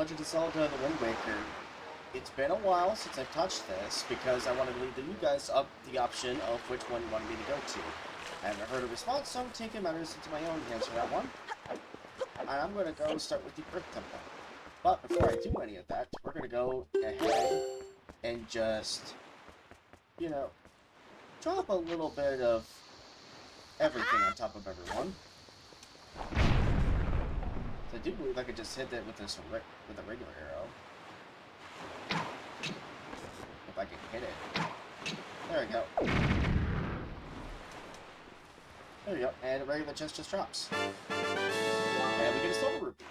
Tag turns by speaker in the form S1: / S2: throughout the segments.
S1: Legend of Zelda The Wind Waker. It's been a while since I've touched this because I wanted to leave you guys up the option of which one you wanted me to go to. I haven't heard a response, so I'm taking matters into my own hands for that one. And I'm going to go start with the Earth Temple. But before I do any of that, we're going to go ahead and just, you know, drop a little bit of everything on top of everyone. So I do believe I could just hit it with this with a regular arrow. If I can hit it. There we go. There we go. And a regular chest just drops. And we get a silver rupee.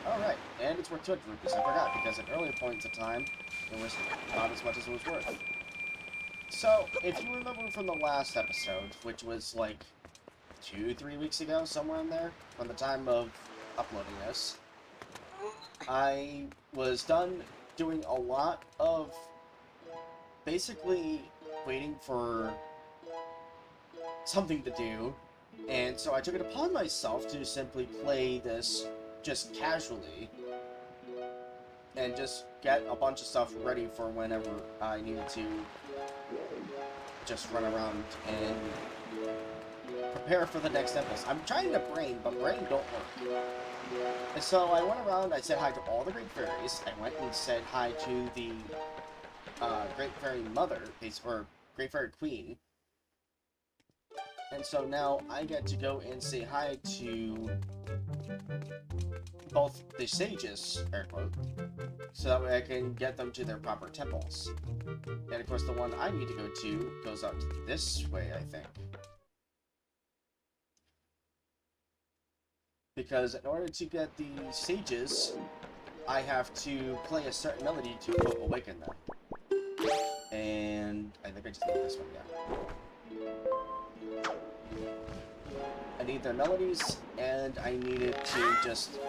S1: Alright. And it's worth 200 rupees. I forgot, because at earlier points of time, it was not as much as it was worth. So, if you remember from the last episode, which was like 2-3 weeks ago, somewhere in there, from the time of uploading this, I was done doing a lot of basically waiting for something to do, and so I took it upon myself to simply play this just casually and just get a bunch of stuff ready for whenever I needed to just run around and prepare for the next episode. I'm trying to brain, but brain don't work. And so I went around, I said hi to all the Great Fairies. I went and said hi to the Great Fairy Mother, or Great Fairy Queen. And so now I get to go and say hi to both the sages, air quote, so that way I can get them to their proper temples. And of course the one I need to go to goes out this way, I think. Because in order to get the sages, I have to play a certain melody to awaken them. And I think I just need this one, yeah. I need their melodies, and I needed to just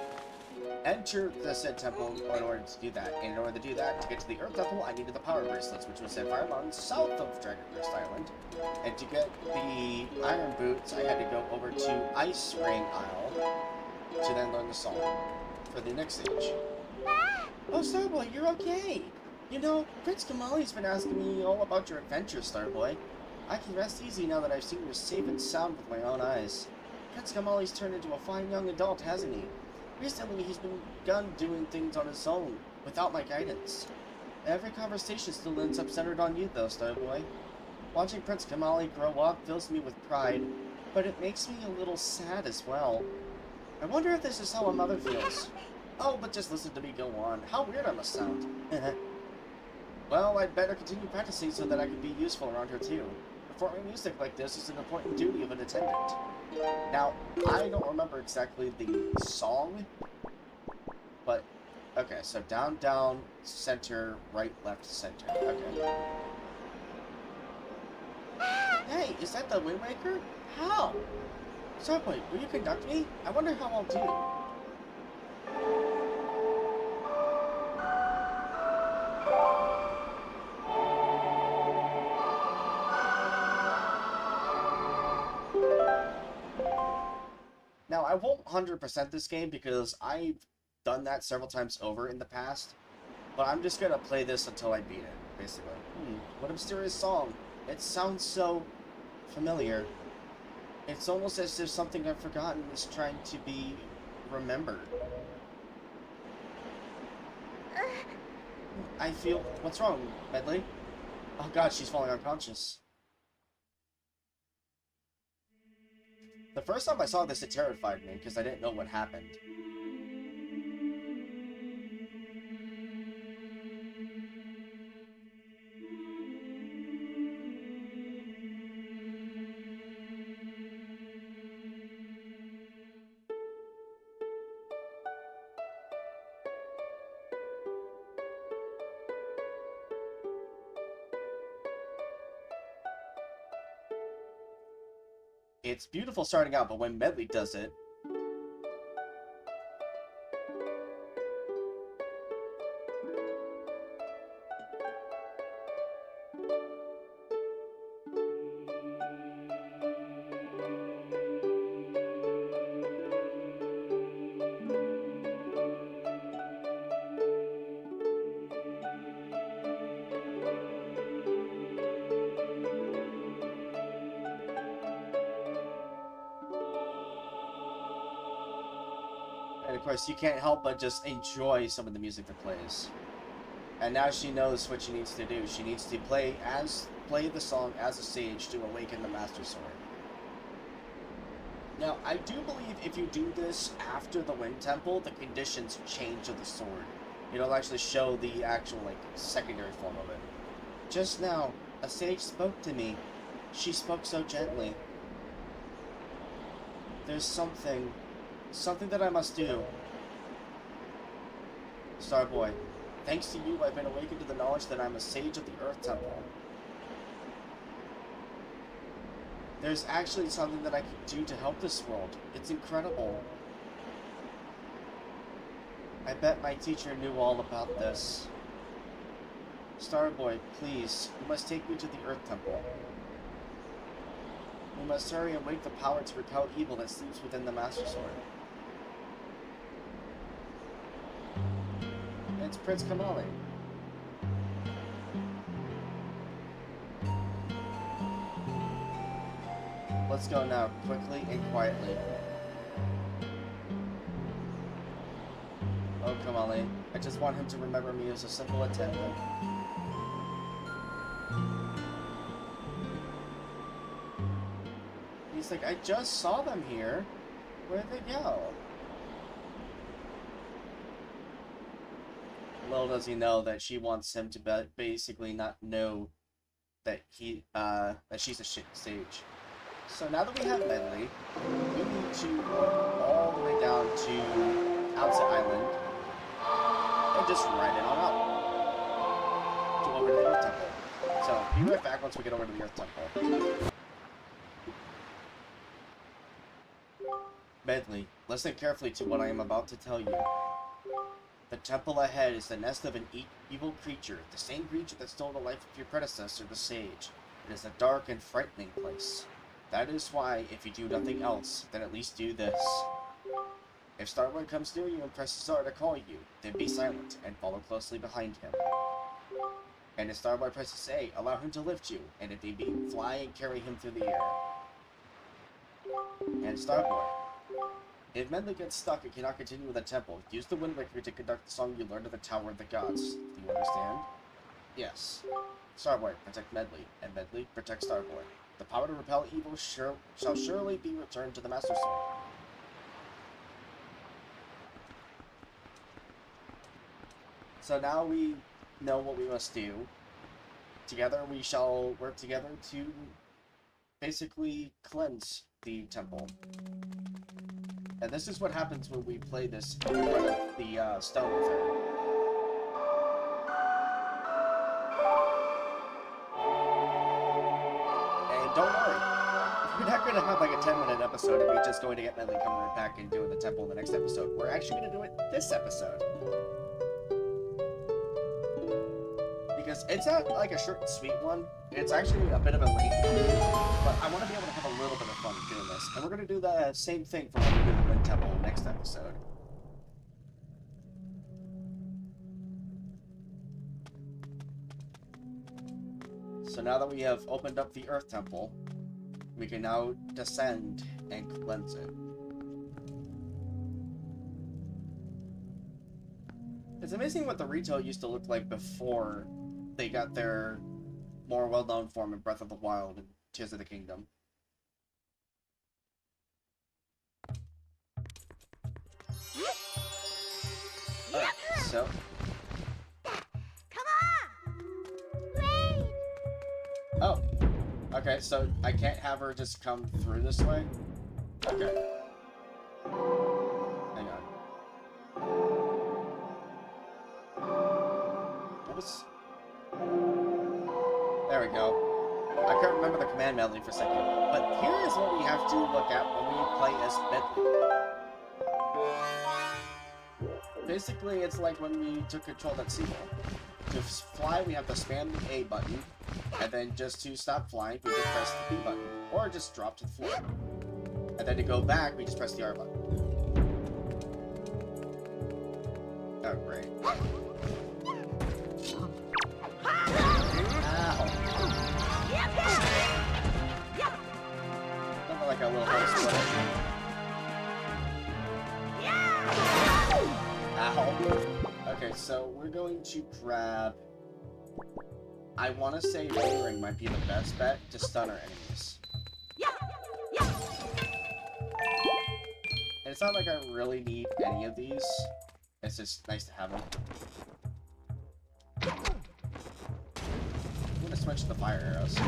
S1: enter the said temple in order to do that. And in order to do that, to get to the Earth Temple, I needed the power bracelets, which was at Fire Mountain, south of Dragonburst Island. And to get the Iron Boots, I had to go over to Ice Rain Isle to then learn the song for the next stage. Oh, Starboy, you're okay! You know, Prince Kamali's been asking me all about your adventures, Starboy. I can rest easy now that I've seen you safe and sound with my own eyes. Prince Kamali's turned into a fine young adult, hasn't he? Recently, he's begun doing things on his own, without my guidance. Every conversation still ends up centered on you, though, Starboy. Watching Prince Kamali grow up fills me with pride, but it makes me a little sad as well. I wonder if this is how a mother feels. Oh, but just listen to me go on. How weird I must sound. Well, I'd better continue practicing so that I can be useful around here, too. Performing music like this is an important duty of an attendant. Now, I don't remember exactly the song, but, okay, so down, down, center, right, left, center. Okay. Hey, is that the Wind Waker? How? Starboy, will you conduct me? I wonder how I'll do. Now, I won't 100% this game because I've done that several times over in the past, but I'm just gonna play this until I beat it, basically. What a mysterious song. It sounds so familiar. It's almost as if something I've forgotten is trying to be remembered. I feel... What's wrong, Medley? Oh god, she's falling unconscious. The first time I saw this, it terrified me, because I didn't know what happened. It's beautiful starting out, but when Medley does it... And of course, you can't help but just enjoy some of the music that plays. And now she knows what she needs to do. She needs to play the song as a sage to awaken the Master Sword. Now, I do believe if you do this after the Wind Temple, the conditions change of the sword. It'll actually show the actual, like, secondary form of it. Just now, a sage spoke to me. She spoke so gently. There's something that I must do. Starboy, thanks to you, I've been awakened to the knowledge that I'm a sage of the Earth Temple. There's actually something that I can do to help this world. It's incredible. I bet my teacher knew all about this. Starboy, please, you must take me to the Earth Temple. We must hurry and wake the power to repel evil that sleeps within the Master Sword. It's Prince Kamali. Let's go now, quickly and quietly. Oh, Kamali, I just want him to remember me as a simple attendant. He's like, I just saw them here. Where'd they go? Little does he know that she wants him to basically not know that that she's a sage. So now that we have Medley, we need to go all the way down to Outset Island and just ride it on up to over to the Earth Temple. So be right back once we get over to the Earth Temple. Medley, listen carefully to what I am about to tell you. The temple ahead is the nest of an evil creature, the same creature that stole the life of your predecessor, the sage. It is a dark and frightening place. That is why, if you do nothing else, then at least do this. If Starboy comes near you and presses R to call you, then be silent and follow closely behind him. And if Starboy presses A, allow him to lift you, and if need be, fly and carry him through the air. And Starboy, if Medley gets stuck and cannot continue with the temple, use the Wind Waker to conduct the song you learned at the Tower of the Gods. Do you understand? Yes. Starboy, protect Medley, and Medley, protect Starboy. The power to repel evil shall surely be returned to the Master Sword. So now we know what we must do. Together we shall work together to basically cleanse the temple. And this is what happens when we play this in front of the stone with her. And don't worry, we're not going to have like a 10-minute episode and we're just going to get Medley coming right back and doing the temple in the next episode. We're actually going to do it this episode. Because it's not like a short and sweet one. It's actually a bit of a length, but I want to be able to have a little bit of fun doing this. And we're going to do the same thing for when we do the Wind Temple next episode. So now that we have opened up the Earth Temple, we can now descend and cleanse it. It's amazing what the retail used to look like before they got their more well-known form in Breath of the Wild and Tears of the Kingdom. Alright, so...
S2: Come on! Wait!
S1: Oh. Okay, so I can't have her just come through this way? Okay. Hang on. What was... There we go. I can't remember the command medley for a second. But here is what we have to look at when we play as Medley. Basically, it's like when we took control at Seagull. To fly, we have to spam the A button. And then just to stop flying, we just press the B button. Or just drop to the floor. And then to go back, we just press the R button. Oh, great. Like a little house split. so we're going to grab... I want to say Ring Ring might be the best bet to stun our enemies. And it's not like I really need any of these. It's just nice to have them. I'm gonna switch to the fire arrows.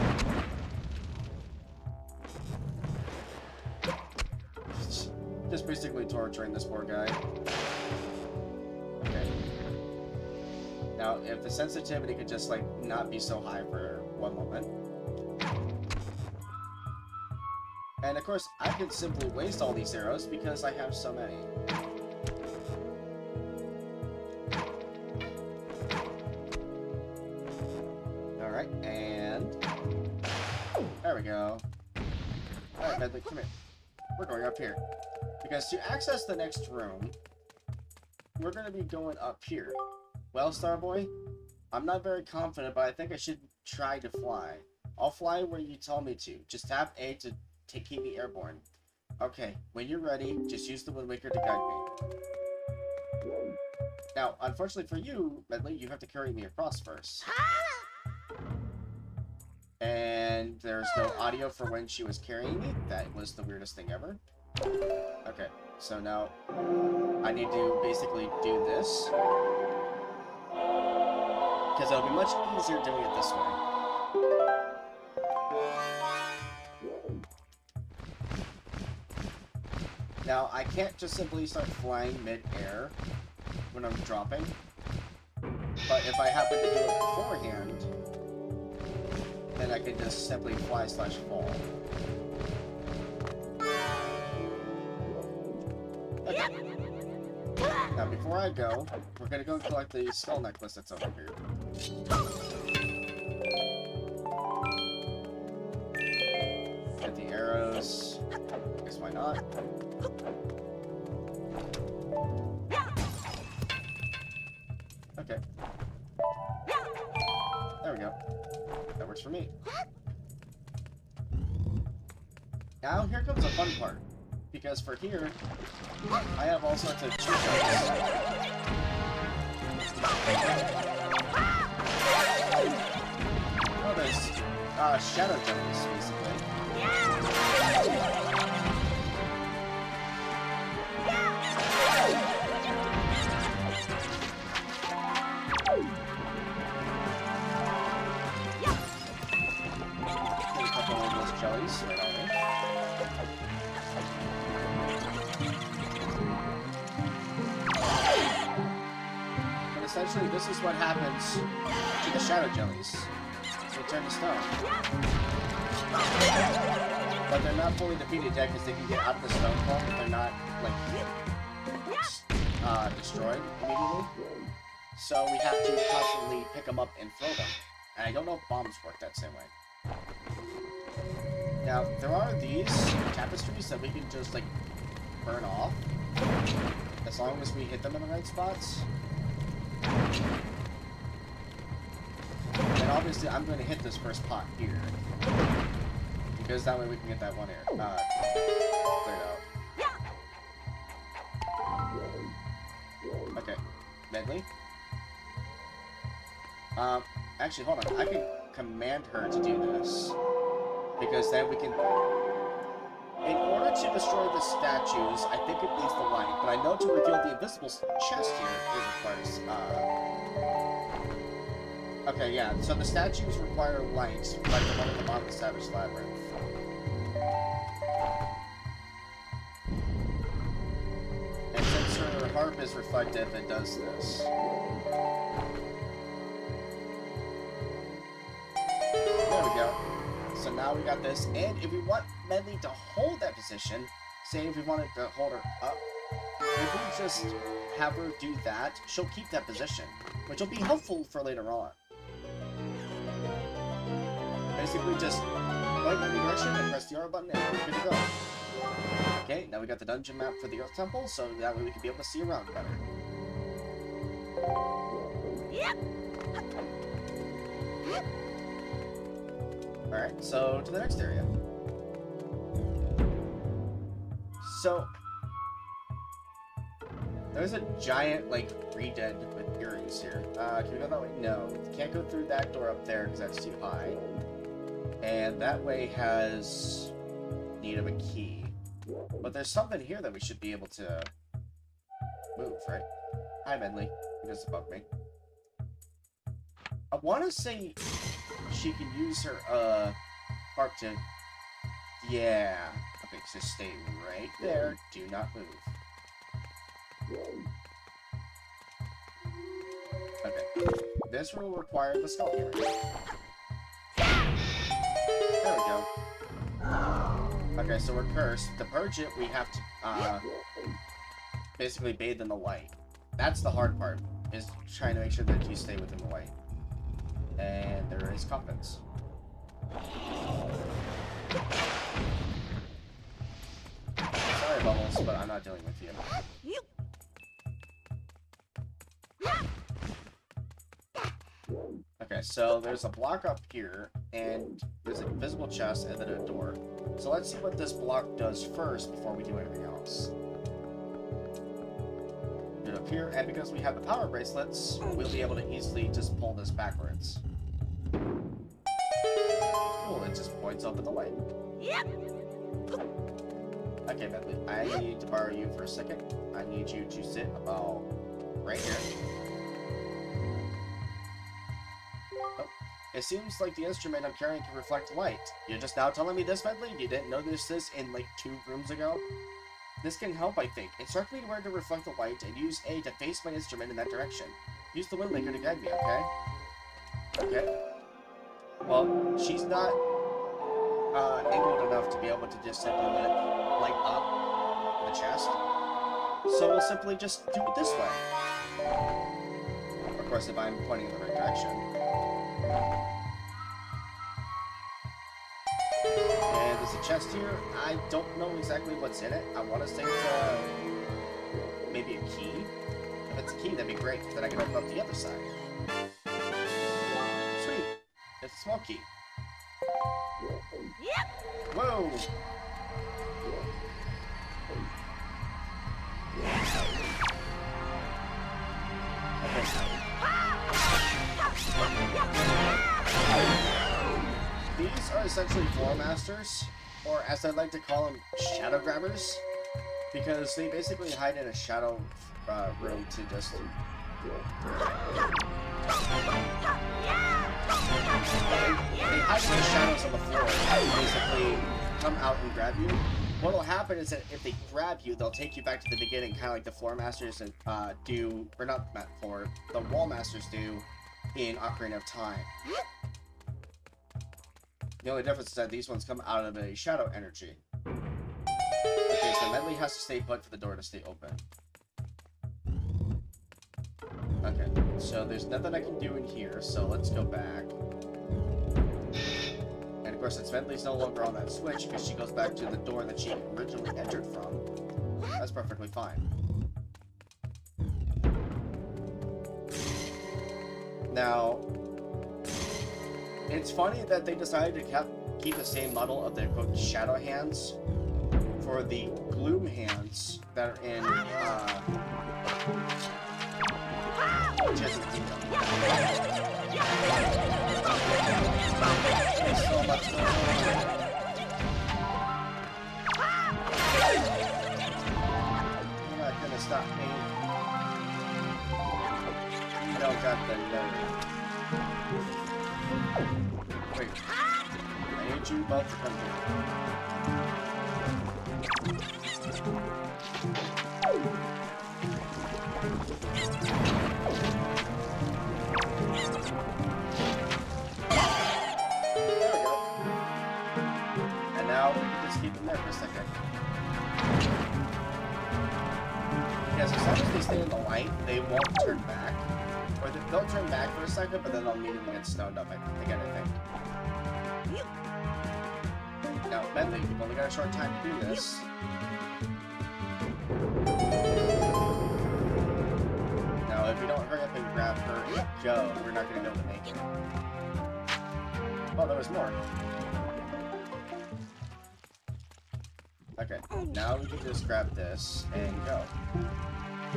S1: Just basically torturing this poor guy. Okay. Now, if the sensitivity could just, like, not be so high for one moment. And, of course, I could simply waste all these arrows because I have so many. Alright, and... there we go. Alright, Medley, come here. We're going up here. Because to access the next room, we're going to be going up here. Well, Starboy, I'm not very confident, but I think I should try to fly. I'll fly where you tell me to. Just tap A to keep me airborne. Okay, when you're ready, just use the Wind Waker to guide me. Now, unfortunately for you, Medley, you have to carry me across first. And there's no audio for when she was carrying me. That was the weirdest thing ever. Okay, so now I need to basically do this. Because it'll be much easier doing it this way. Now, I can't just simply start flying mid-air when I'm dropping. But if I happen to do it beforehand, then I can just simply fly/fall. Okay. Now, before I go, we're gonna go collect the skull necklace that's over here. Get the arrows. I guess why not? Okay. There we go. That works for me. Now, here comes the fun part. Because for here, I have all sorts of cheat codes. Oh, there's shadow jellies, basically. Get a couple of those jellies right on me. Essentially, this is what happens to the shadow jellies. They turn to stone. But they're not fully defeated yet because they can get out of the stone form. They're not, like, destroyed immediately. So we have to constantly pick them up and throw them. And I don't know if bombs work that same way. Now, there are these tapestries that we can just, like, burn off. As long as we hit them in the right spots. And obviously, I'm going to hit this first pot here. Because that way we can get that one air. Cleared out. Okay. Medley? Actually, hold on. I can command her to do this. Because then we can... In order to destroy the statues, I think it needs the light. But I know to reveal the invisible chest here, it requires, okay, yeah. So the statues require light, like the one at the bottom of the Savage Labyrinth. And since her harp is reflective, it does this. There we go. So now we got this, and if we want Medley to hold that position, say if we wanted to hold her up, if we just have her do that, she'll keep that position, which will be helpful for later on. Basically just point in any direction and press the R button and we're good to go. Okay, now we got the dungeon map for the Earth Temple, so that way we can be able to see around better. Alright, so to the next area. So, There's a giant, like, re-dead with earrings here. Can we go that way? No. Can't go through that door up there because that's too high. And that way has need of a key. But there's something here that we should be able to move, right? Hi, Medley. He doesn't bug me. I want to say she can use her, harp to... Yeah. Okay, so stay right there. Do not move. Okay. This will require the skull here. There we go. Okay, so we're cursed. To purge it, we have to, basically bathe in the light. That's the hard part, is trying to make sure that you stay within the light. And there is coffins. Sorry, Bubbles, but I'm not dealing with you. Okay, so there's a block up here, and there's an invisible chest, and then a door. So let's see what this block does first before we do anything else. Put it up here, and because we have the power bracelets, we'll be able to easily just pull this backwards. Cool, it just points up at the light. Okay, Bentley, I need to borrow you for a second. I need you to sit about right here. It seems like the instrument I'm carrying can reflect light. You're just now telling me this, Medley? You didn't notice this in, like, 2 rooms ago? This can help, I think. Instruct me where to reflect the light, and use A to face my instrument in that direction. Use the Windmaker to guide me, okay? Okay. Well, she's not, angled enough to be able to just simply let it light up the chest. So we'll simply just do it this way. Of course, if I'm pointing in the right direction. And there's a chest here. I don't know exactly what's in it. I want to say it's maybe a key. If it's a key, that'd be great, because then I can open up the other side. Sweet. It's a small key. Whoa! These are essentially floor masters, or as I like to call them, shadow grabbers, because they basically hide in a shadow room to just... They hide in the shadows on the floor and basically come out and grab you. What'll happen is that if they grab you, they'll take you back to the beginning, kind of like the floor masters do, or not floor, the wall masters do in Ocarina of Time. The only difference is that these ones come out of a shadow energy. Okay, so Medley has to stay put for the door to stay open. Okay, so there's nothing I can do in here, so let's go back. And of course, since Medley's no longer on that switch, because she goes back to the door that she originally entered from, that's perfectly fine. Now, it's funny that they decided to keep the same model of the quote shadow hands for the gloom hands that are in Tears of the Kingdom. There's so much going on. You're not gonna stop me. You don't got the nerve. Wait. I need you both to come here. There we go. And now we can just keep them there for a second. Yes, as long as they stay in the light, they won't turn back. Or they'll turn back for a second, but then they'll immediately get stoned up again, I think. Now, Bentley, you've only got a short time to do this. Now, if we don't hurry up and grab her and go, we're not going to be able to make it. Oh, there was more. Okay, now we can just grab this and go.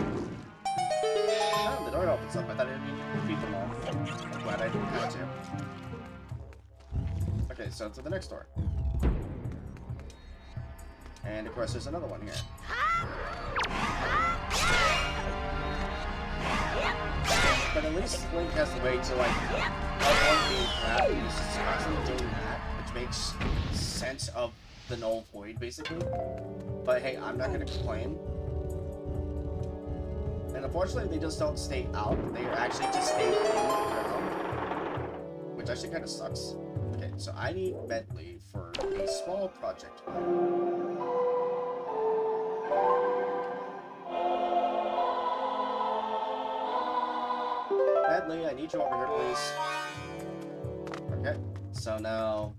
S1: Oh, the door opens up. I thought I didn't need to defeat them all. I'm glad I didn't have to. Okay, so to the next door. And of course, there's another one here. But at least Link has the way to, like, avoid being grabbed. He's just constantly doing that, which makes sense of the null void, basically. But hey, I'm not gonna complain. And unfortunately, they just don't stay out. They actually just stay in the ground, which actually kind of sucks. Okay, so I need Medley for a small project. Medley, I need you over here, please. Okay, so now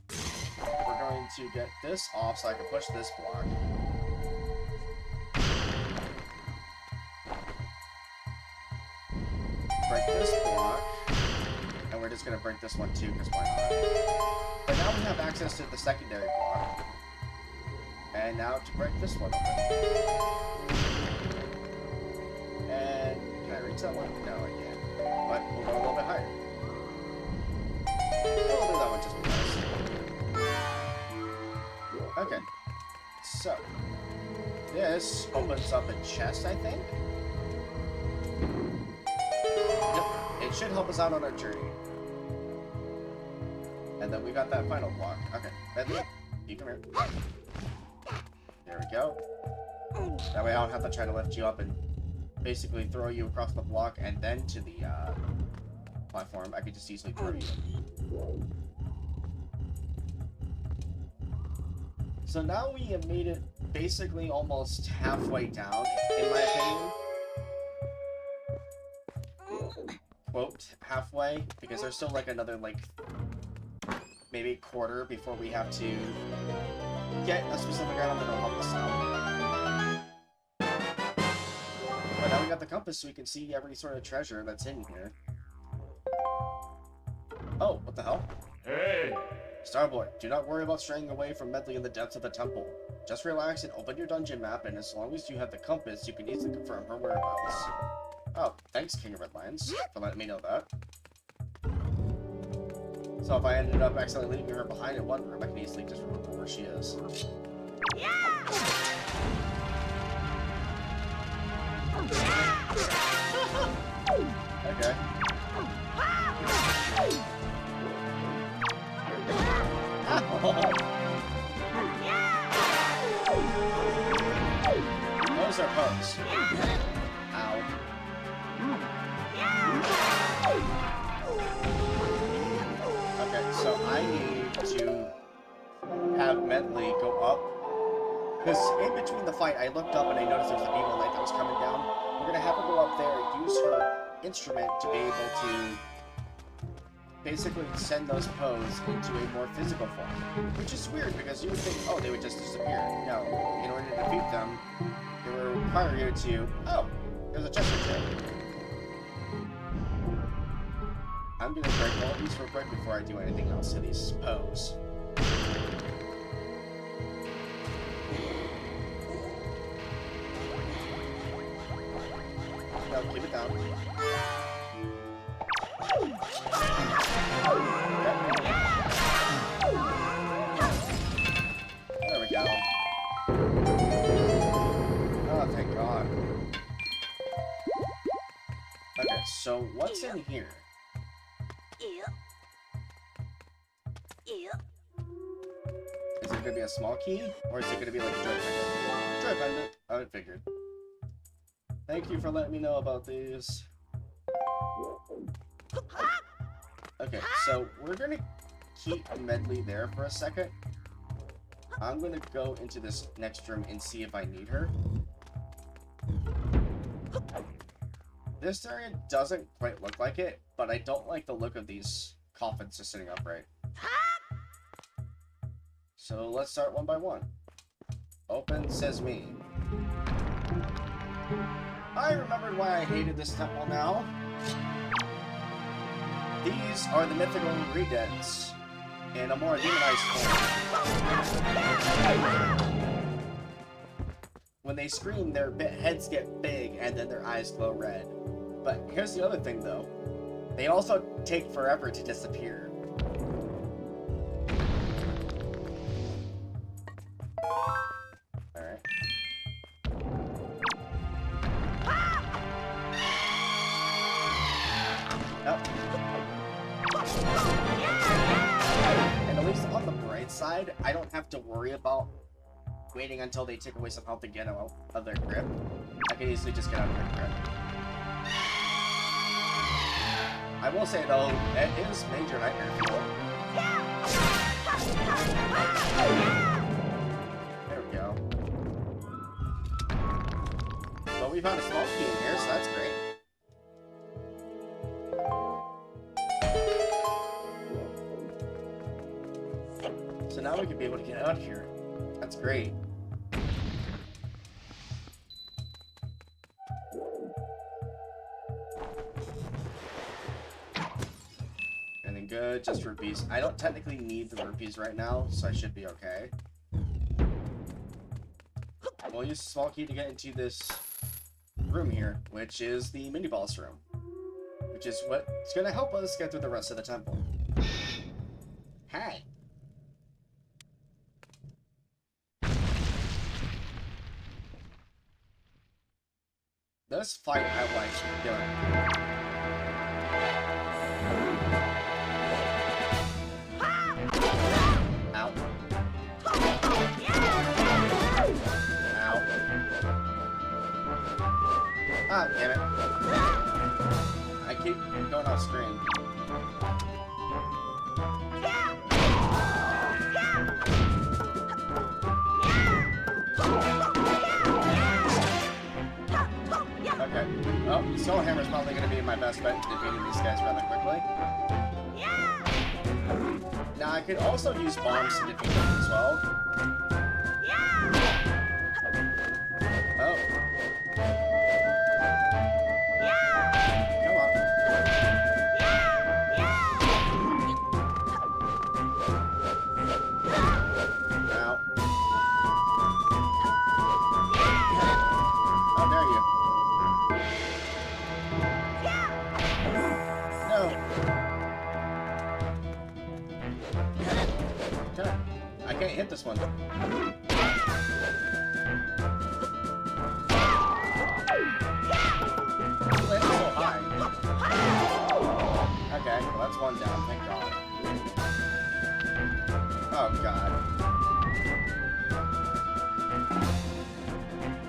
S1: we're going to get this off so I can push this block. Break this block. And we're just going to break this one too, because why not? But now we have access to the secondary block. And now to break this one open. And can I reach that one? No, I can't. But we'll go a little bit higher. We'll do that one just because. Okay. So, this opens up a chest, I think? Yep. It should help us out on our journey. And then we got that final block. Okay. Medley, you come here. There we go. That way I don't have to try to lift you up and basically throw you across the block and then to the platform. I could just easily throw you. So now we have made it basically almost halfway down, in my opinion. Quote, halfway, because there's still like another, like, maybe a quarter before we have to get a specific item that'll help us out. But now we got the compass so we can see every sort of treasure that's in here. Oh, what the hell?
S3: Hey!
S1: Starboy, do not worry about straying away from Medley in the depths of the temple. Just relax and open your dungeon map, and as long as you have the compass, you can easily confirm her whereabouts. Oh, thanks, King of Redlands, for letting me know that. So if I ended up accidentally leaving her behind in one room, I can easily just remember where she is. Okay. Those are bugs. Ow. Okay, so I need to have Medley go up. Because in between the fight, I looked up and I noticed there was a beam of light that was coming down. We're going to have her go up there and use her instrument to be able to basically send those Poes into a more physical form. Which is weird because you would think, oh, they would just disappear. No, in order to defeat them, they would require you to... Oh, there's a chest here. I'm going to break all of these real quick before I do anything else to these Poes. No, keep it down. There we go. Oh, thank God. Okay, so what's in here? Is it going to be a small key? Or is it going to be like a joy pendant? Joy pendant. I figured. Thank you for letting me know about these. Okay, so we're going to keep Medley there for a second. I'm going to go into this next room and see if I need her. This area doesn't quite look like it, but I don't like the look of these coffins just sitting upright. So let's start one by one. Open Sesame. I remembered why I hated this temple now. These are the mythical Redens in a more demonized form. when they scream, their heads get big and then their eyes glow red. But here's the other thing, though. They also take forever to disappear. Alright. Oh. And at least on the bright side, I don't have to worry about waiting until they take away some health to get out of their grip. I can easily just get out of their grip. I will say though, it is major nightmare fuel. There we go. But we found a small key in here, so that's great. So now we can be able to get out of here. That's great. Anything good? Just rupees. I don't technically need the rupees right now, so I should be okay. We'll use the small key to get into this room here, which is the mini boss room. Which is what's gonna help us get through the rest of the temple. Hey! This fight I like doing. Ow. Ow. Ah, damn it. I keep going off screen. Okay. Oh, Soul Hammer's probably going to be my best bet to defeating these guys rather quickly. Now, I could also use bombs to defeat them as well. Oh. Come on. Ow. How dare you? No. Okay. I can't hit this one. It's so high. Okay, well that's one down, thank God. Oh God.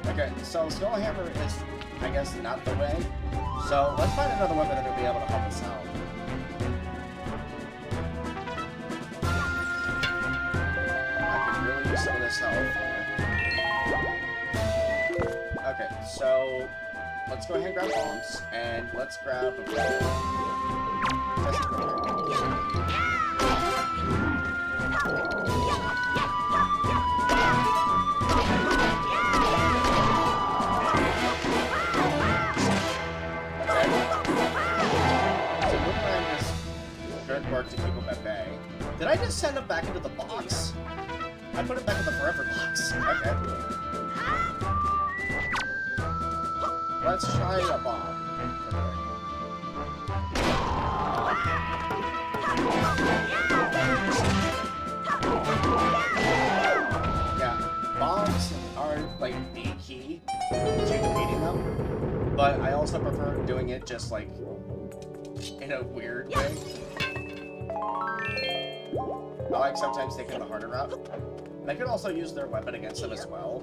S1: Okay, so Skull Hammer is, I guess, not the way. So let's find another weapon that will be able to help us out. I could really use some of this health. Okay, so let's go ahead and grab bombs, and let's grab a work to keep him at bay. Did I just send him back into the box? I put him back in the forever box. Okay. Let's try a bomb. Yeah, bombs are like the key to defeating them, but I also prefer doing it just like in a weird way. I like sometimes taking the harder route. And I could also use their weapon against them as well.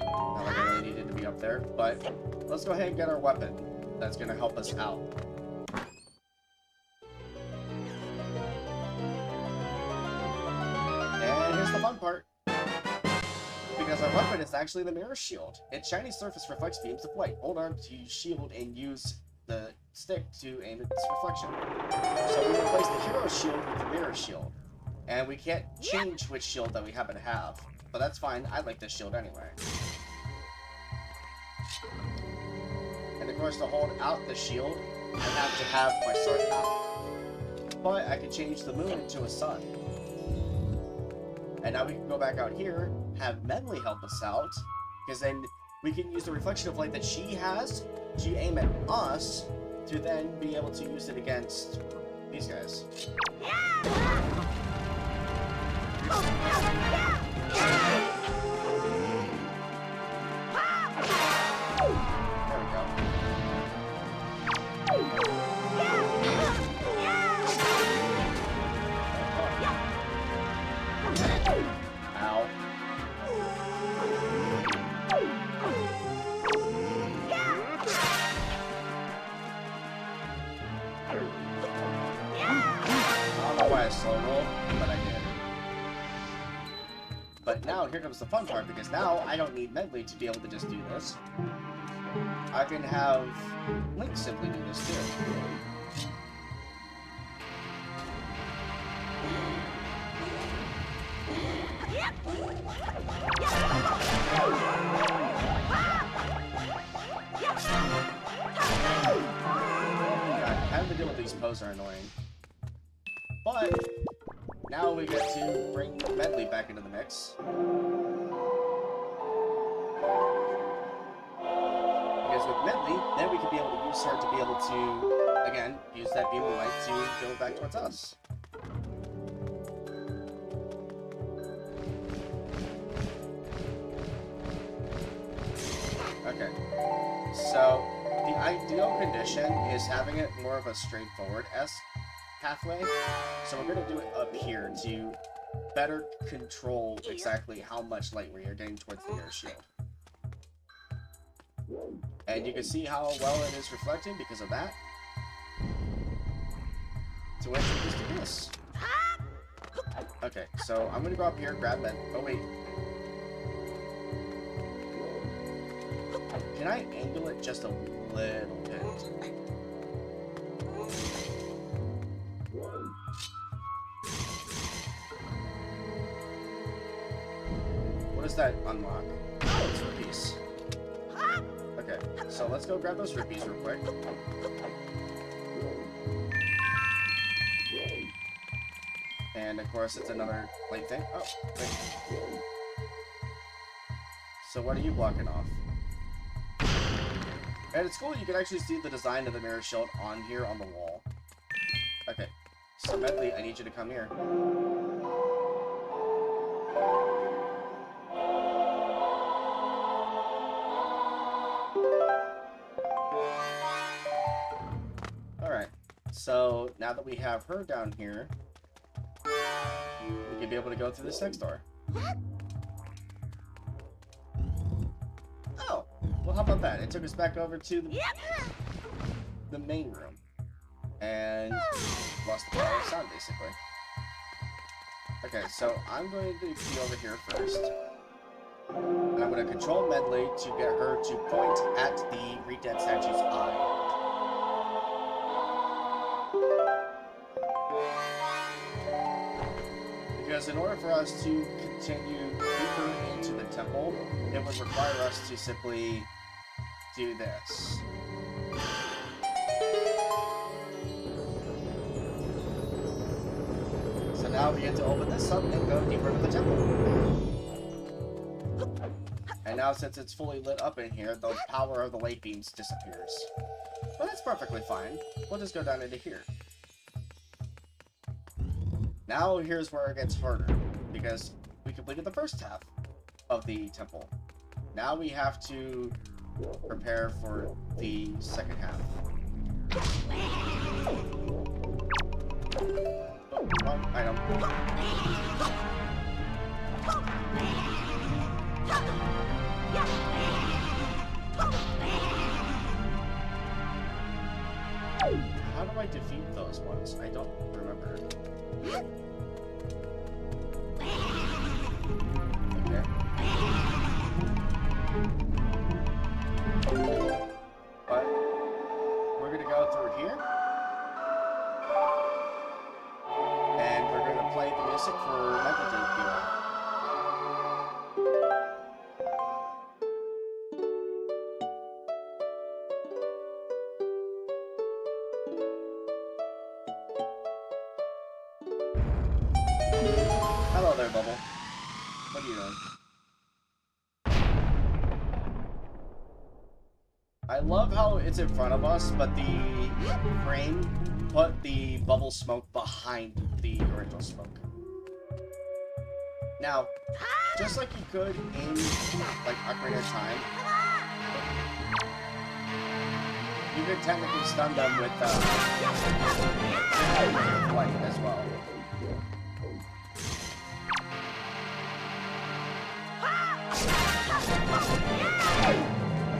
S1: Not like I really needed to be up there, but let's go ahead and get our weapon. That's going to help us out. And here's the fun part. Because our weapon is actually the mirror shield. Its shiny surface reflects beams of light. Hold on to shield and use the stick to aim at its reflection. So we replace the hero shield with the mirror shield. And we can't change which shield that we happen to have. But that's fine, I like this shield anyway. And of course, to hold out the shield, I have to have my sword out. But I can change the moon into a sun. And now we can go back out here, have Medley help us out, because then we can use the reflection of light that she has to aim at us to then be able to use it against these guys. There we go. Ow. I don't know why I slow rolled, but I did. But now here comes the fun part, because now I don't need Medley to be able to just do this. I can have Link simply do this too. God, having to deal with these poses are annoying. But now we get to bring Medley back into the mix. Because with Medley, then we could be able to use her to be able to, again, use that beam of light to go back towards us. Okay, so the ideal condition is having it more of a straightforward-esque pathway. So we're going to do it up here to better control exactly how much light we are getting towards the air shield. And you can see how well it is reflecting because of that. So let's just do this. Okay, so I'm going to go up here, grab that. Oh, wait. Can I angle it just a little bit? What does that unlock? Oh, it's rupees. Okay, so let's go grab those rupees real quick. And of course, it's another light thing. Oh, wait. So what are you blocking off? And it's cool, you can actually see the design of the mirror shield on here on the wall. Okay, so Medley, I need you to come here. Alright, so now that we have her down here, we can be able to go through this next door. Oh, well how about that? It took us back over to the main room. And lost the power of sound, basically. Okay, so I'm going to be over here first. And I'm going to control Medley to get her to point at the Redead statue's eye. Because in order for us to continue deeper into the temple, it would require us to simply do this. So now we get to open this up and go deeper into the temple. And now since it's fully lit up in here, the power of the light beams disappears. But that's perfectly fine. We'll just go down into here. Now here's where it gets harder, because we completed the first half of the temple. Now we have to prepare for the second half. Oh, wrong item. How do I defeat those ones? I don't remember. Okay. But we're gonna go through here. And we're gonna play the music for Mechaton here. Hello there, Bubble. What are you doing? I love how it's in front of us, but the frame put the bubble smoke behind the original smoke. Now, just like you could in, like, Ocarina of Time, you could technically stun them with, light as well.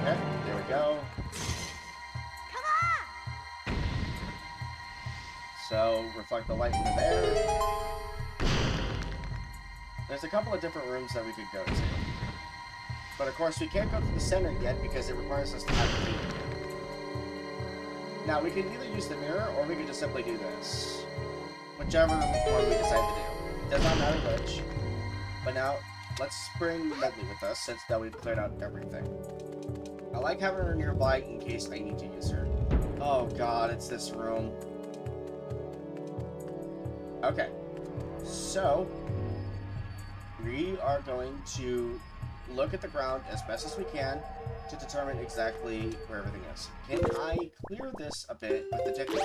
S1: Okay, there we go. So, reflect the light into there. There's a couple of different rooms that we could go to. But of course, we can't go to the center yet because it requires us to have a key. Now, we can either use the mirror or we can just simply do this. Whichever one we decide to do. It does not matter which. But now, let's bring Medley with us since now we've cleared out everything. I like having her nearby in case I need to use her. Oh god, it's this room. Okay. So, we are going to look at the ground as best as we can to determine exactly where everything is. Can I clear this a bit with the ticket?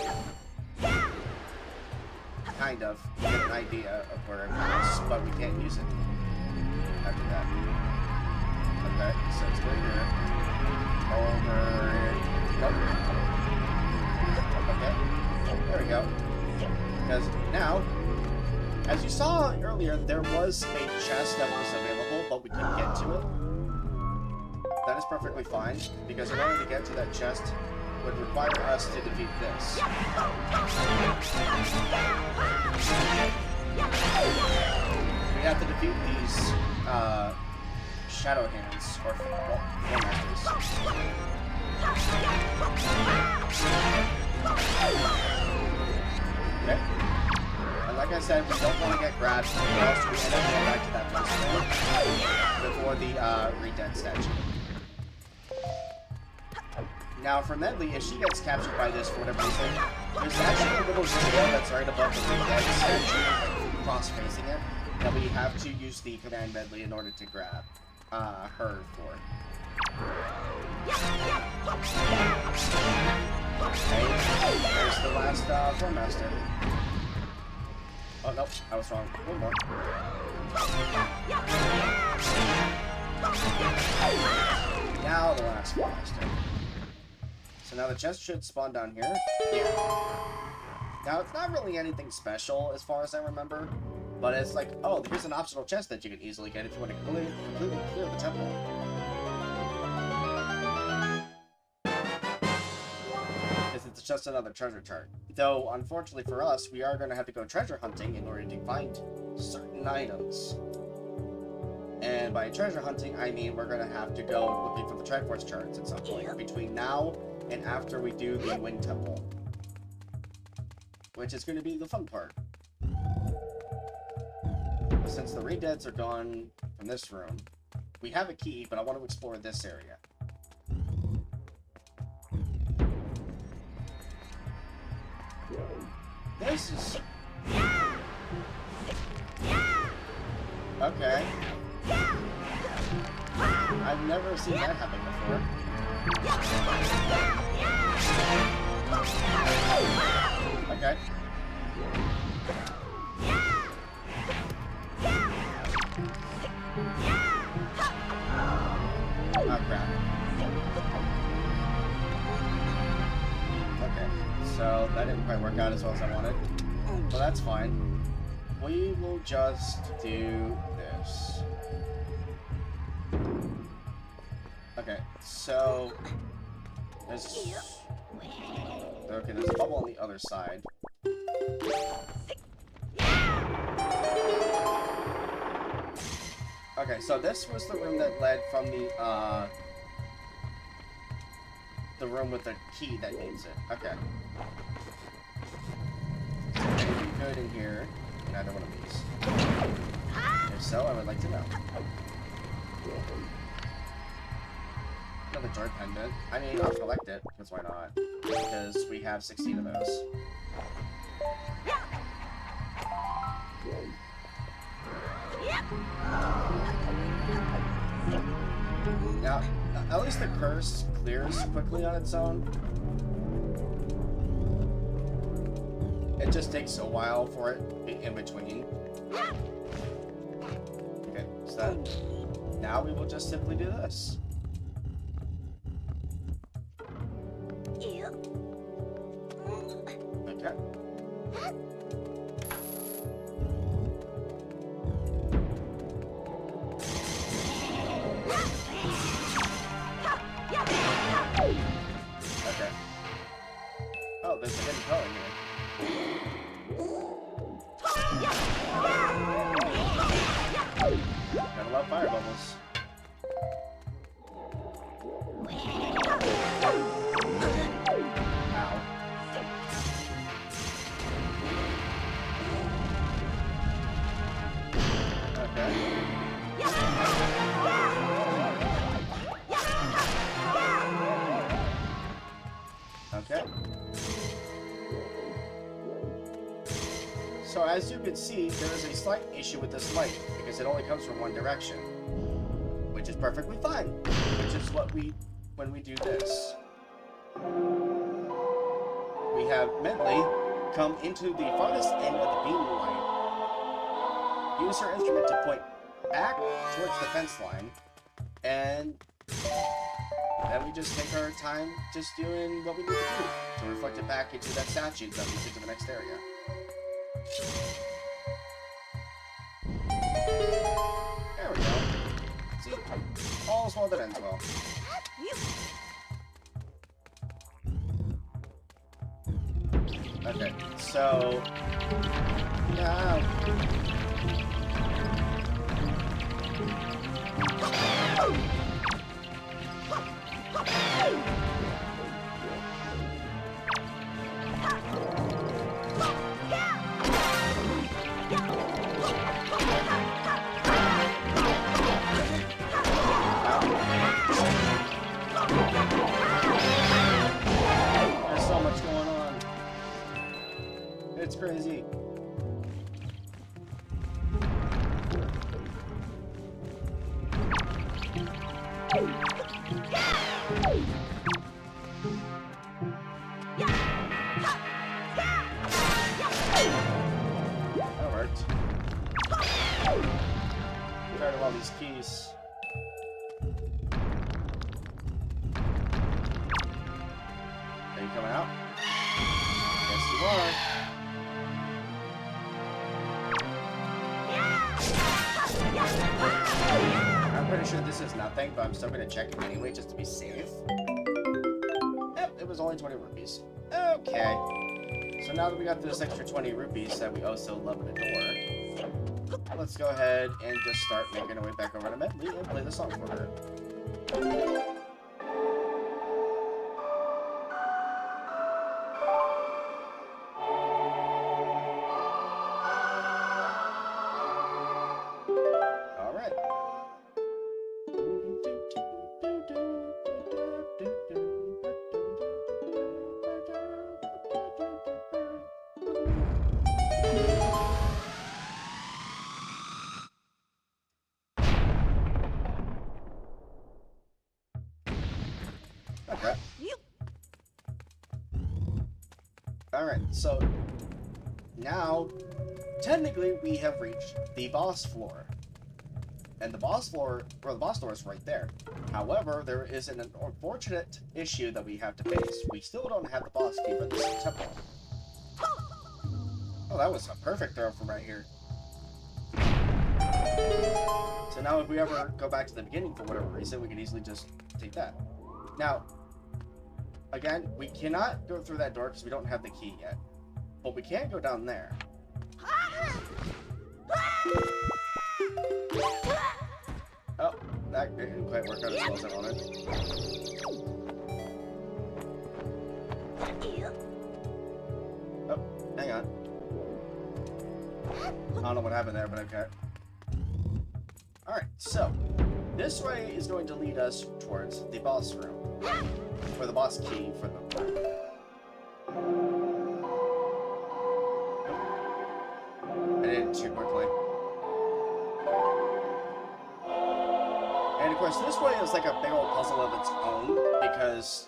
S1: Kind of. Get an idea of where everything is, but we can't use it after that. Okay, so it's right here. Over here. Nope. Okay. There we go. Because now, as you saw earlier, there was a chest that was available, but we couldn't get to it. That is perfectly fine, because in order to get to that chest would require us to defeat this. We have to defeat these shadow hands, or formasters. Okay. And like I said, we don't want to get grabbed, or else we end up going back to that first floor before the Red statue. Now, for Medley, if she gets captured by this for whatever reason, there's actually a little jail that's right above the Red statue, like cross-facing it, that we have to use the command Medley in order to grab her for. Okay, there's the last Formaster. Oh, nope, I was wrong. One more. Now the last Formaster. So now the chest should spawn down here. Yeah. Now, it's not really anything special as far as I remember, but it's like, oh, here's an optional chest that you can easily get if you want to completely clear the temple. It's just another treasure chart. Though, unfortunately for us, we are going to have to go treasure hunting in order to find certain items. And by treasure hunting, I mean we're going to have to go looking for the Triforce charts at some point between now and after we do the Wind Temple. Which is going to be the fun part. Since the Redeads are gone from this room, we have a key, but I want to explore this area. This is... Okay. I've never seen that happen before. Okay. Oh, crap. Okay, so that didn't quite work out as well as I wanted. So that's fine. We will just do this. Okay, so... there's a bubble on the other side. Okay, so this was the room that led from the room with the key that needs it. Okay. Is there anything good in here? Neither one of these. If so, I would like to know. Another joy pendant. I mean, I'll collect it, because why not? Because we have 16 of those. at least the curse clears quickly on its own. It just takes a while for it in between. Okay, so that, now we will just simply do this. Okay. Okay. Oh, there's a hidden color here. Gotta love fire bubbles. Ow. Okay. Okay. So as you can see, there is a slight issue with this light, because it only comes from one direction. Which is perfectly fine. Which is what when we do this. We have Bentley come into the farthest end of the beam line. Use her instrument to point back towards the fence line. And then we just take our time just doing what we need to do to reflect it back into that statue that leads into the next area. There we go. See? All's well that ends well. Okay, so... Yeah... There's so much going on. It's crazy. That worked. Tired of all these keys. Are you coming out? Yes, you are. I'm pretty sure this is nothing, but I'm still going to check it anyway, just to be safe. Yep, it was only 20 rupees. Okay. So now that we got this extra 20 rupees that we also love and adore, let's go ahead and just start making our way back over to Medley and play the song for her. Alright. Okay. Alright, so now technically we have reached the boss floor. And the boss floor, or the boss door is right there. However, there is an unfortunate issue that we have to face. We still don't have the boss key for this temple. Oh, that was a perfect throw from right here. So now if we ever go back to the beginning for whatever reason, we can easily just take that. Now, again, we cannot go through that door because we don't have the key yet. But we can go down there. Oh, that didn't quite work out as well as I wanted. Oh, hang on. I don't know what happened there, but okay. Alright, so this way is going to lead us towards the boss room. Or the boss key for the room. I did it too quickly. And of of course, this way is like a big old puzzle of its own, because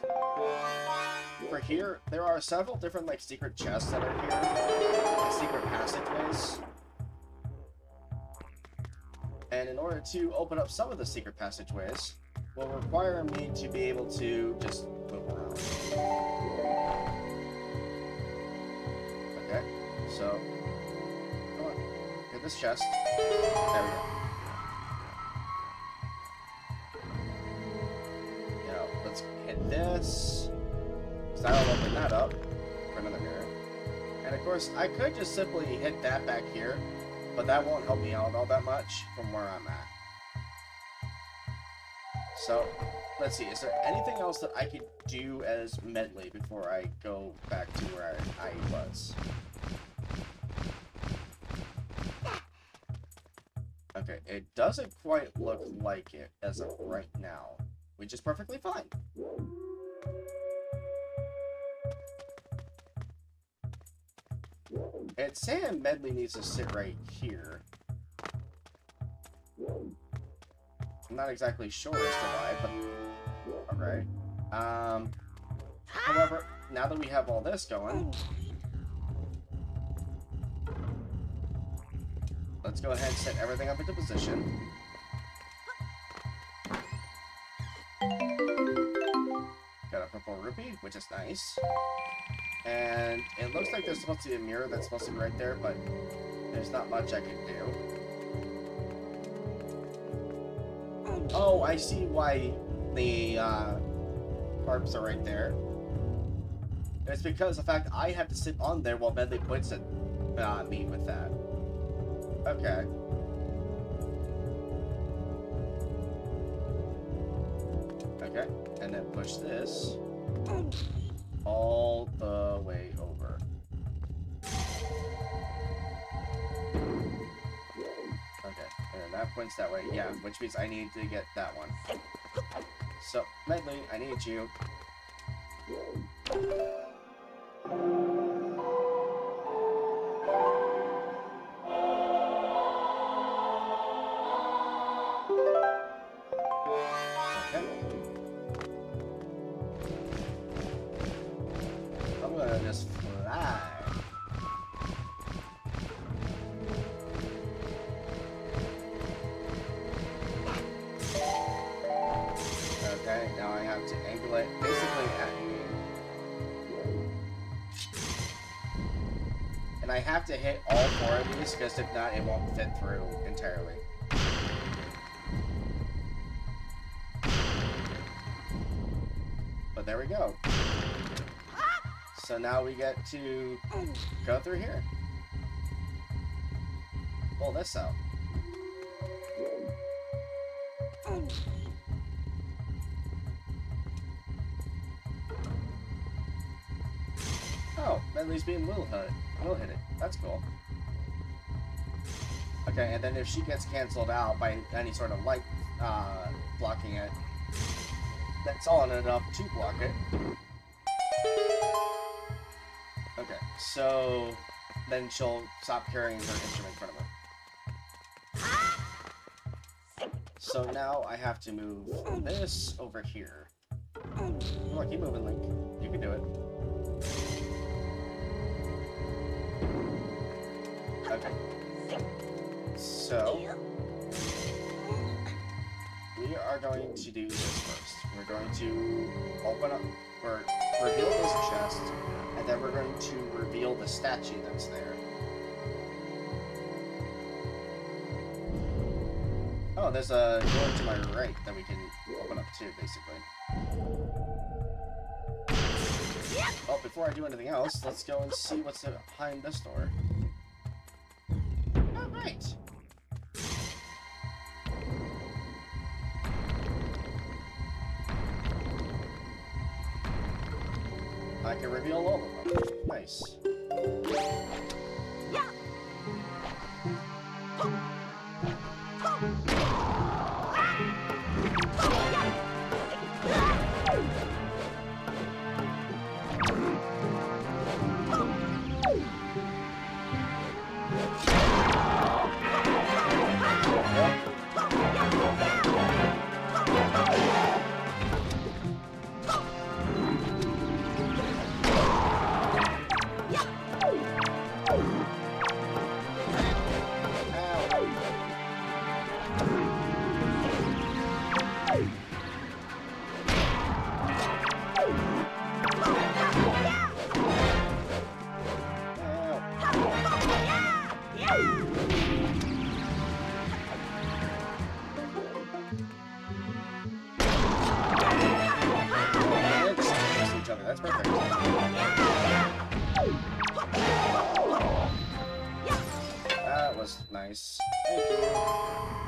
S1: for here, there are several different, like, secret chests that are here, like secret passageways. And in order to open up some of the secret passageways, will require me to be able to just move around. Okay, so, come on, hit this chest. There we go. Now, let's hit this. So that'll open that up for another mirror. And of course, I could just simply hit that back here, but that won't help me out all that much from where I'm at. So, let's see, is there anything else that I could do as Medley before I go back to where I was? Okay, it doesn't quite look like it as of right now, which is perfectly fine. It's saying Medley needs to sit right here. I'm not exactly sure as to why, but alright. However, now that we have all this going, let's go ahead and set everything up into position. Got a purple rupee, which is nice. And it looks like there's supposed to be a mirror that's supposed to be right there, but there's not much I can do. Oh, I see why the harps are right there. It's because of the fact I have to sit on there while Medley points at me with that. Okay. Okay, and then push this all the way over. Okay, and then that points that way. Yeah, which means I need to get that one. So, Medley, I need you. Just fly. Okay, now I have to angle it basically at me. And I have to hit all four of these, because if not, it won't fit through entirely. But there we go. So now we get to go through here. Pull this out. Oh, Medley's being will hit it. That's cool. Okay, and then if she gets canceled out by any sort of light blocking it, that's all enough to block it. Okay, so then she'll stop carrying her instrument in front of her. So now I have to move this over here. Come on, keep moving, Link. You can do it. Okay. So we are going to do this first. We're going to open up, or reveal this chest, and then we're going to reveal the statue that's there. Oh, there's a door to my right that we can open up too, basically. Well, before I do anything else, let's go and see what's behind this door. Alright. I can reveal all of them. Nice.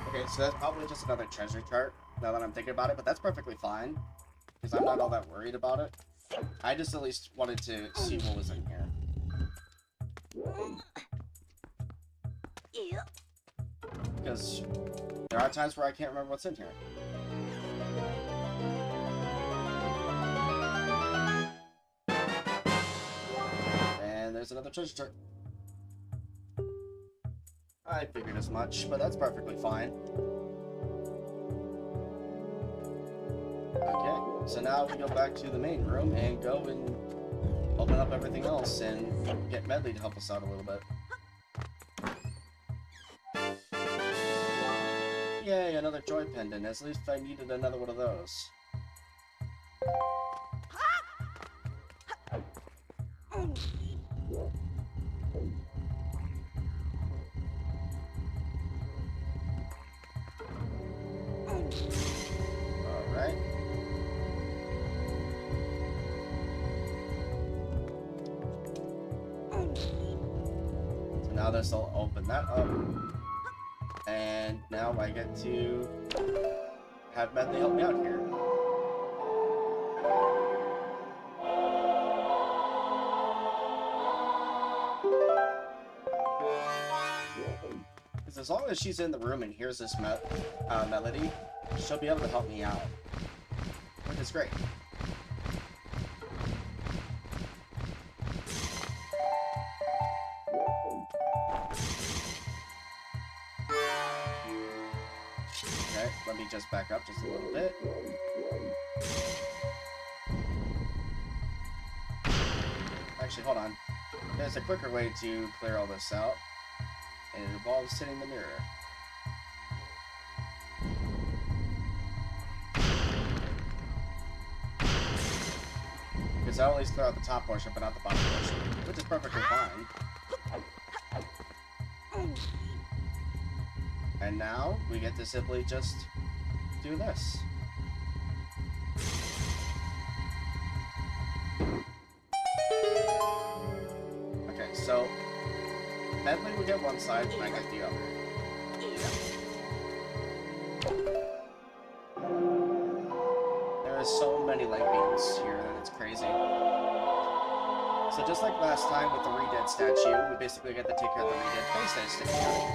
S1: Okay, so that's probably just another treasure chart, now that I'm thinking about it, but that's perfectly fine. Because I'm not all that worried about it. I just at least wanted to see what was in here. Because there are times where I can't remember what's in here. And there's another treasure chart. I figured as much, but that's perfectly fine. Okay, so now we go back to the main room and go and open up everything else and get Medley to help us out a little bit. Yay, another joy pendant. At least I needed another one of those. Alright. So now this will open that up. And now I get to have Medley help me out here. Because as long as she's in the room and hears this melody, she'll be able to help me out. Which is great. Okay, let me just back up just a little bit. Actually, hold on. There's a quicker way to clear all this out. And it involves hitting the mirror. Because I always clear out the top portion, but not the bottom portion. Which is perfectly fine. And now, we get to simply just do this. Okay, so Medley will get one side, and I get the other. There are so many light beams here that it's crazy. So just like last time with the Re-Dead statue, we basically get to take care of the Re-Dead face that is sticking out here.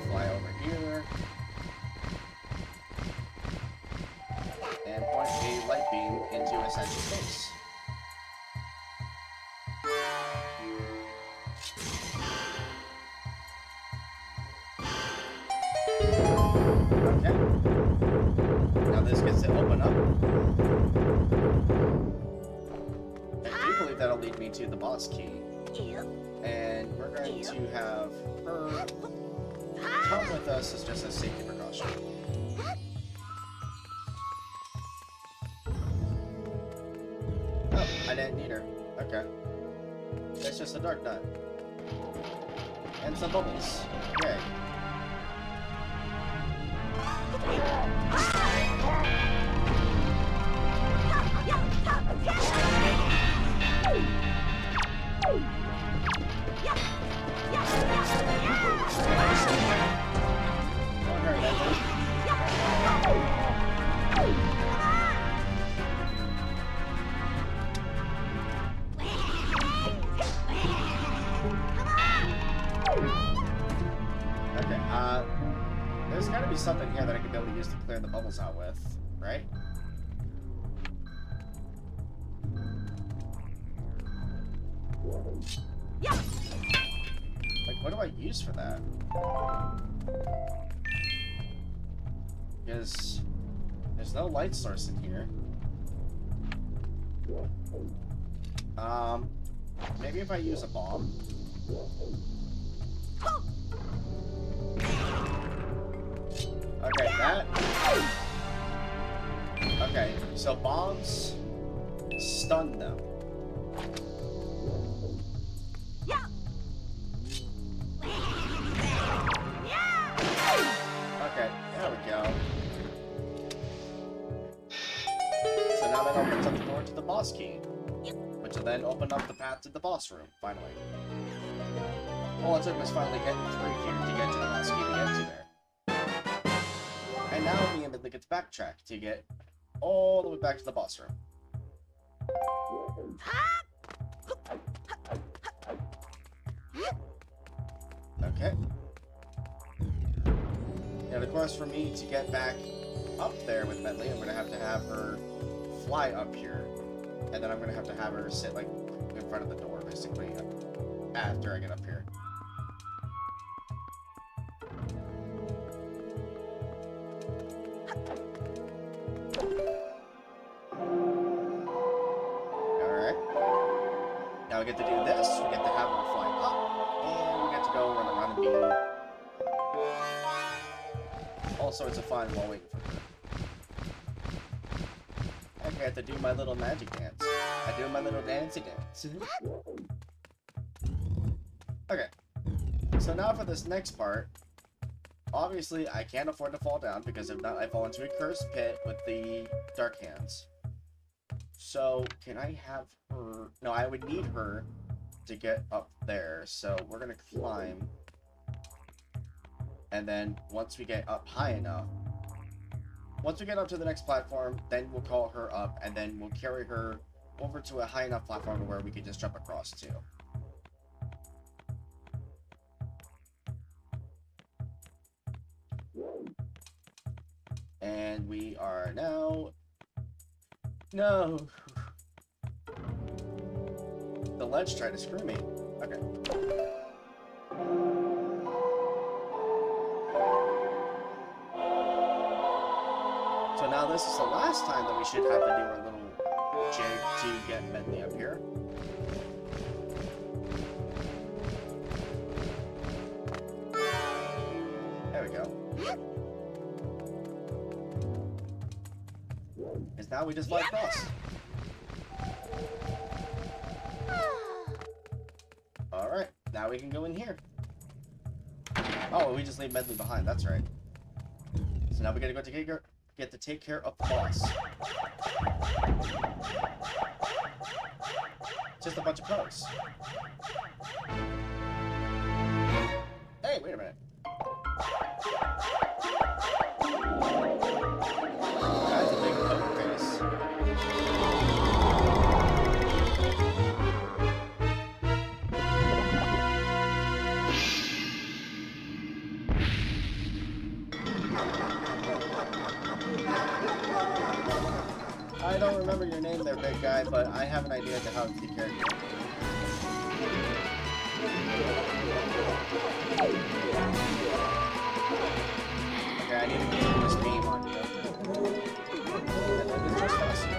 S1: Fly over here. And point a light beam into Essential's face. Okay. Now this gets to open up. I do believe that'll lead me to the boss key. And we're going to have her come with us as just a safety precaution. Oh, I didn't need her. Okay. It's just a dark nut. And some bubbles. Yay. There's gotta be something here that I could be able to use to clear the bubbles out with, right? Yeah. Like, what do I use for that? Because there's no light source in here. Maybe if I use a bomb. Okay, that. Okay, so bombs stun them. Yeah. Okay, there we go. So now that opens up the door to the boss key, which will then then open up the path to the boss room, finally. All it took was finally getting through here to get to the last key to get to there. And now we immediately get to backtrack to get all the way back to the boss room. Okay. And of course, for me to get back up there with Medley, I'm going to have her fly up here. And then I'm going to have her sit, like, in front of the door, basically, after I get up here. Alright. Now we get to do this, we get to have her fly up, and we get to go run around and be all sorts of fun while waiting for her. I get to do my little magic dance. I do my little dancey dance. Okay. So now for this next part, obviously I can't afford to fall down because if not I fall into a cursed pit with the dark hands. So can I have her... No, I would need her to get up there. So we're going to climb. And then once we get up high enough, once we get up to the next platform, then we'll call her up, and then we'll carry her over to a high enough platform where we can just jump across to. And we are now... No! The ledge tried to screw me. Okay. So now this is the last time that we should have to do our little jig to get Medley up here. There we go. Because now we just fly across. Alright, now we can go in here. Oh, we just leave Medley behind, that's right. So now we gotta go to get to take care of the boss. Just a bunch of pros. Hey, wait a minute. That's a big poke face. I don't remember your name there, big guy, but I have an idea to how to take care of you. Okay, I need to get this beam on you. And then just toss you.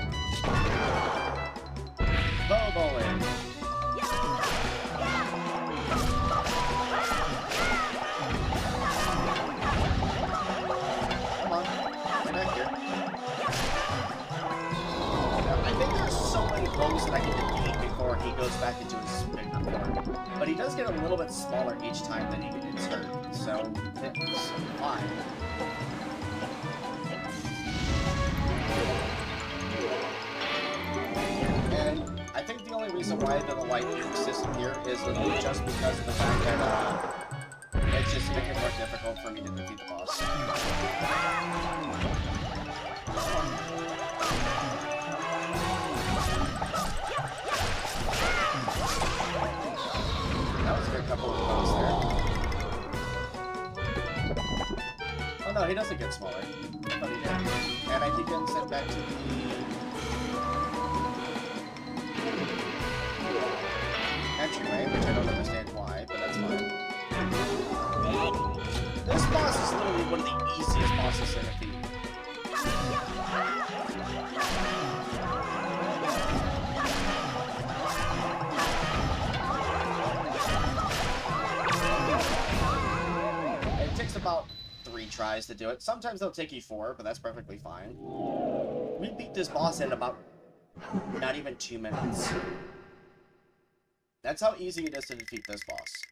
S1: Bow bowling. Come on, get back here. I think there's so many blows that I can defeat before he goes back into his bigger form. But he does get a little bit smaller each time that he gets hurt, so it's fine. And I think the only reason why the light beam system here is literally just because of the fact that it's just making it more difficult for me to defeat the boss. That was a good couple of blows there. Oh no, he doesn't get smaller. But he did. And I think I'm sent back to the... entryway, which I don't understand why, but that's fine. This boss is literally one of the easiest bosses to defeat. It takes about 3 tries to do it. Sometimes they'll take you 4, but that's perfectly fine. We beat this boss in about not even 2 minutes. That's how easy it is to defeat this boss.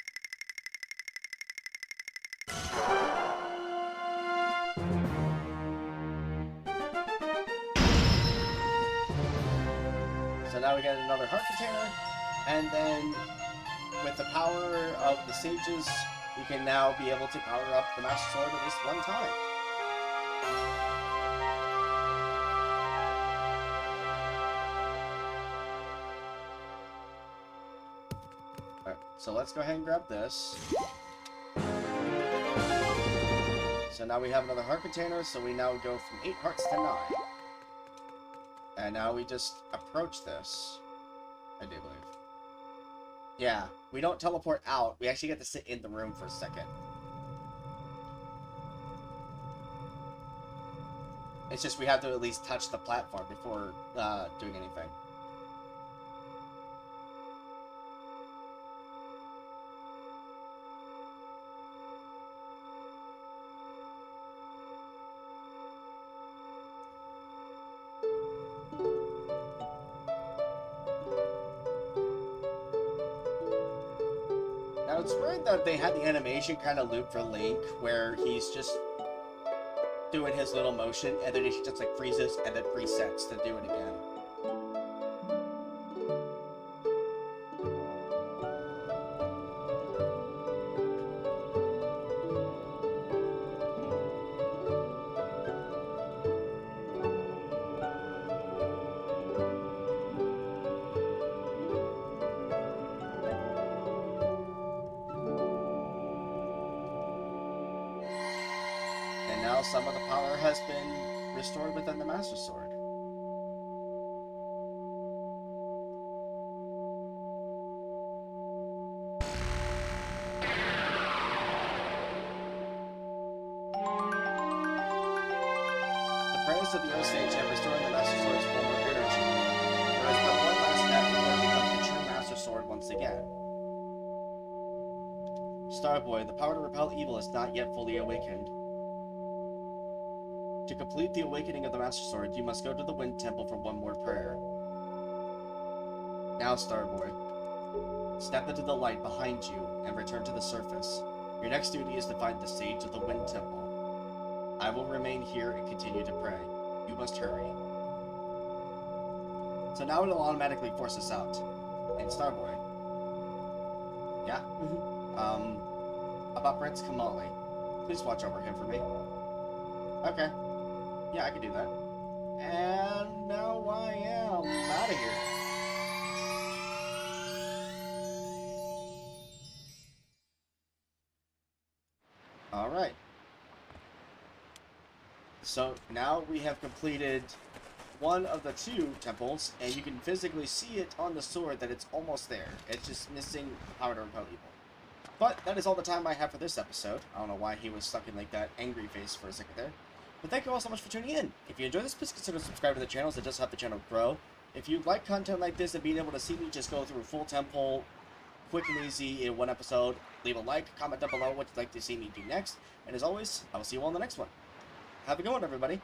S1: So now we get another heart container, and then with the power of the sages, we can now be able to power up the Master Sword at least one time. Alright, so let's go ahead and grab this. So now we have another heart container, so we now go from 8 hearts to 9. And now we just approach this, I do believe. Yeah, we don't teleport out. We actually get to sit in the room for a second. It's just we have to at least touch the platform before doing anything. Now, it's weird that they had the animation kind of loop for Link, where he's just doing his little motion, and then he just like freezes and then resets to do it again. And now some of the power has been restored within the Master Sword. The prayers of the Earth Sage have restored the Master Sword's former energy. There is but one last step before it becomes the true Master Sword once again. Starboy, the power to repel evil is not yet fully awakened. To complete the awakening of the Master Sword, you must go to the Wind Temple for one more prayer. Now, Starboy, step into the light behind you and return to the surface. Your next duty is to find the Sage of the Wind Temple. I will remain here and continue to pray. You must hurry. So now it'll automatically force us out. And Starboy. Yeah? About Prince Kamali. Please watch over him for me. Okay. Yeah, I can do that. And now I am out of here. Alright. So now we have completed one of the 2 temples, and you can physically see it on the sword that it's almost there. It's just missing power to repel evil. But that is all the time I have for this episode. I don't know why he was stuck in like that angry face for a second there. But thank you all so much for tuning in. If you enjoyed this, please consider subscribing to the channel, so it does help the channel grow. If you like content like this and being able to see me just go through a full temple, quick and easy in one episode, leave a like, comment down below what you'd like to see me do next. And as always, I will see you all in the next one. Have a good one, everybody.